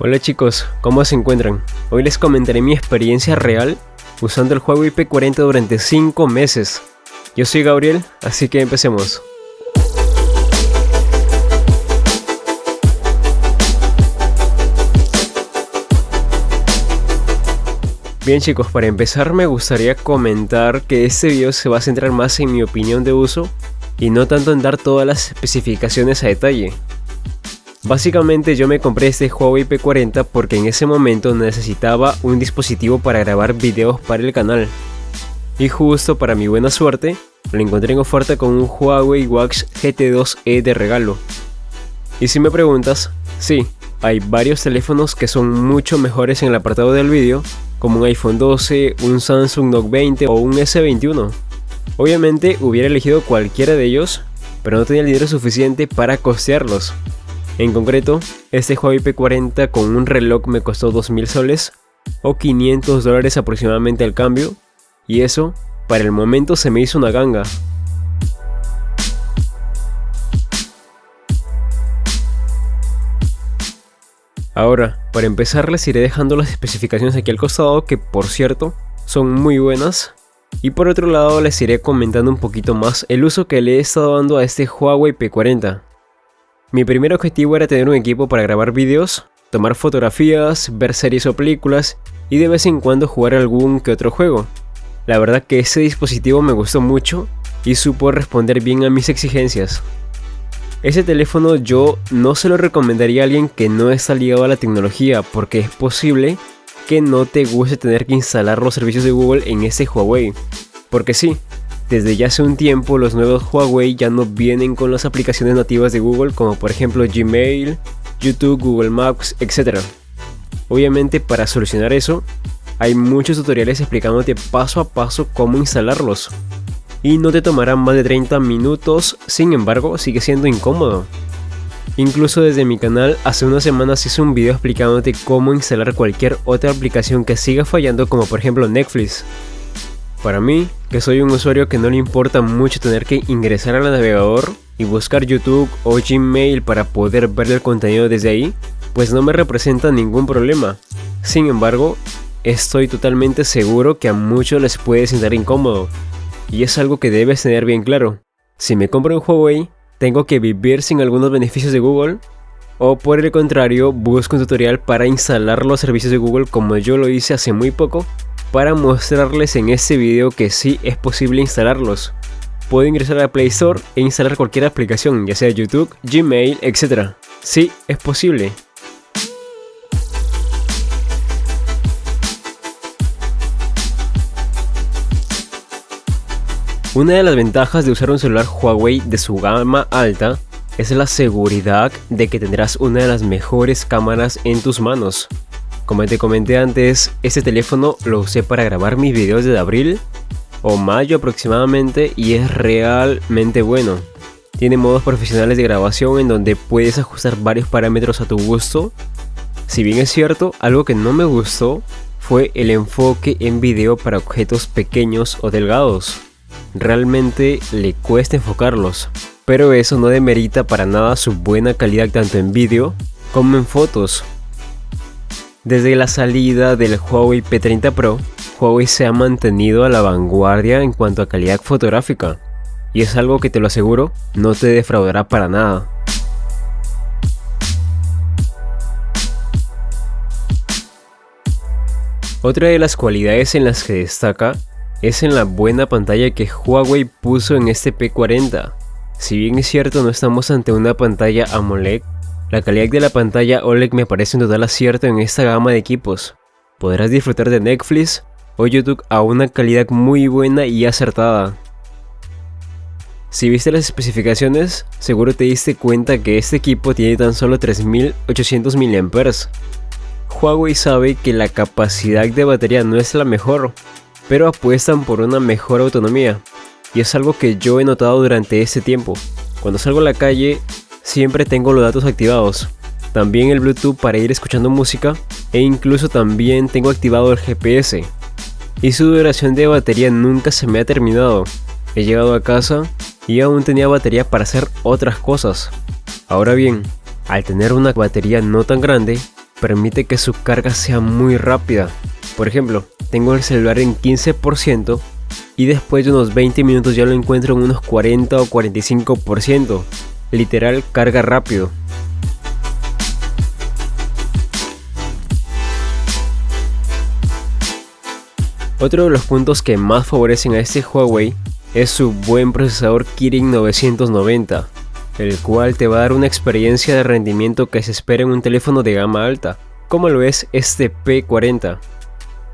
Hola chicos, ¿cómo se encuentran? Hoy les comentaré mi experiencia real usando el Huawei P40 durante 5 meses. Yo soy Gabriel, así que empecemos. Bien chicos, para empezar me gustaría comentar que este video se va a centrar más en mi opinión de uso y no tanto en dar todas las especificaciones a detalle. Básicamente yo me compré este Huawei P40 porque en ese momento necesitaba un dispositivo para grabar videos para el canal. Y justo para mi buena suerte, lo encontré en oferta con un Huawei Wax GT2e de regalo. Y si me preguntas, sí, hay varios teléfonos que son mucho mejores en el apartado del vídeo, como un iPhone 12, un Samsung Note 20 o un S21. Obviamente hubiera elegido cualquiera de ellos, pero no tenía el dinero suficiente para costearlos. En concreto, este Huawei P40 con un reloj me costó 2000 soles o $500 aproximadamente al cambio, y eso para el momento se me hizo una ganga. Ahora, para empezar les iré dejando las especificaciones aquí al costado, que por cierto son muy buenas. Y por otro lado les iré comentando un poquito más el uso que le he estado dando a este Huawei P40. Mi primer objetivo era tener un equipo para grabar vídeos, tomar fotografías, ver series o películas y de vez en cuando jugar algún que otro juego. La verdad que ese dispositivo me gustó mucho y supo responder bien a mis exigencias. Ese teléfono yo no se lo recomendaría a alguien que no está ligado a la tecnología, porque es posible que no te guste tener que instalar los servicios de Google en ese Huawei. Porque sí, desde ya hace un tiempo los nuevos Huawei ya no vienen con las aplicaciones nativas de Google, como por ejemplo Gmail, YouTube, Google Maps, etc. Obviamente para solucionar eso, hay muchos tutoriales explicándote paso a paso cómo instalarlos. Y no te tomarán más de 30 minutos, sin embargo sigue siendo incómodo. Incluso desde mi canal hace unas semanas hice un video explicándote cómo instalar cualquier otra aplicación que siga fallando, como por ejemplo Netflix. Para mí, que soy un usuario que no le importa mucho tener que ingresar al navegador y buscar YouTube o Gmail para poder ver el contenido desde ahí, pues no me representa ningún problema. Sin embargo, estoy totalmente seguro que a muchos les puede sentir incómodo. Y es algo que debes tener bien claro. Si me compro un Huawei, ¿tengo que vivir sin algunos beneficios de Google? ¿O por el contrario, busco un tutorial para instalar los servicios de Google como yo lo hice hace muy poco, para mostrarles en este video que sí es posible instalarlos? Puedo ingresar a Play Store e instalar cualquier aplicación, ya sea YouTube, Gmail, etc. Sí, es posible. Una de las ventajas de usar un celular Huawei de su gama alta es la seguridad de que tendrás una de las mejores cámaras en tus manos. Como te comenté antes, este teléfono lo usé para grabar mis videos desde abril o mayo aproximadamente y es realmente bueno. Tiene modos profesionales de grabación en donde puedes ajustar varios parámetros a tu gusto. Si bien es cierto, algo que no me gustó fue el enfoque en video para objetos pequeños o delgados. Realmente le cuesta enfocarlos, pero eso no demerita para nada su buena calidad tanto en vídeo como en fotos. Desde la salida del Huawei P30 Pro, Huawei se ha mantenido a la vanguardia en cuanto a calidad fotográfica, y es algo que te lo aseguro, no te defraudará para nada. Otra de las cualidades en las que destaca es en la buena pantalla que Huawei puso en este P40. Si bien es cierto no estamos ante una pantalla AMOLED, la calidad de la pantalla OLED me parece un total acierto en esta gama de equipos. Podrás disfrutar de Netflix o YouTube a una calidad muy buena y acertada. Si viste las especificaciones, seguro te diste cuenta que este equipo tiene tan solo 3800 mAh. Huawei sabe que la capacidad de batería no es la mejor, pero apuestan por una mejor autonomía, y es algo que yo he notado durante este tiempo. Cuando salgo a la calle siempre tengo los datos activados, también el Bluetooth para ir escuchando música, e incluso también tengo activado el GPS, y su duración de batería nunca se me ha terminado. He llegado a casa y aún tenía batería para hacer otras cosas. Ahora bien, al tener una batería no tan grande, permite que su carga sea muy rápida. Por ejemplo, tengo el celular en 15% y después de unos 20 minutos ya lo encuentro en unos 40 o 45%. Literal, carga rápido. Otro de los puntos que más favorecen a este Huawei es su buen procesador Kirin 990, el cual te va a dar una experiencia de rendimiento que se espera en un teléfono de gama alta, como lo es este P40.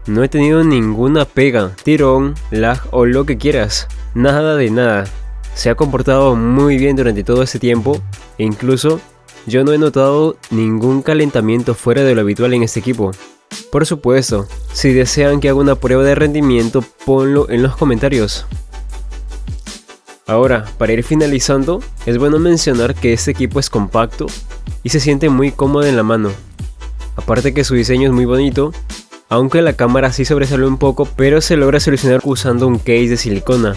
No he tenido ninguna pega, tirón, lag o lo que quieras, nada de nada. Se ha comportado muy bien durante todo este tiempo e incluso yo no he notado ningún calentamiento fuera de lo habitual en este equipo. Por supuesto, si desean que haga una prueba de rendimiento, ponlo en los comentarios. Ahora, para ir finalizando, es bueno mencionar que este equipo es compacto y se siente muy cómodo en la mano. Aparte que su diseño es muy bonito, aunque la cámara sí sobresale un poco, pero se logra solucionar usando un case de silicona.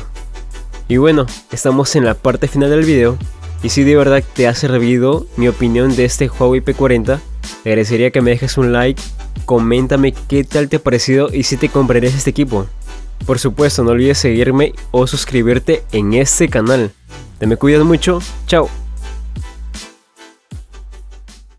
Y bueno, estamos en la parte final del video, y si de verdad te ha servido mi opinión de este Huawei P40, te agradecería que me dejes un like, coméntame qué tal te ha parecido y si te comprarías este equipo. Por supuesto, no olvides seguirme o suscribirte en este canal. Te me cuidas mucho, chao.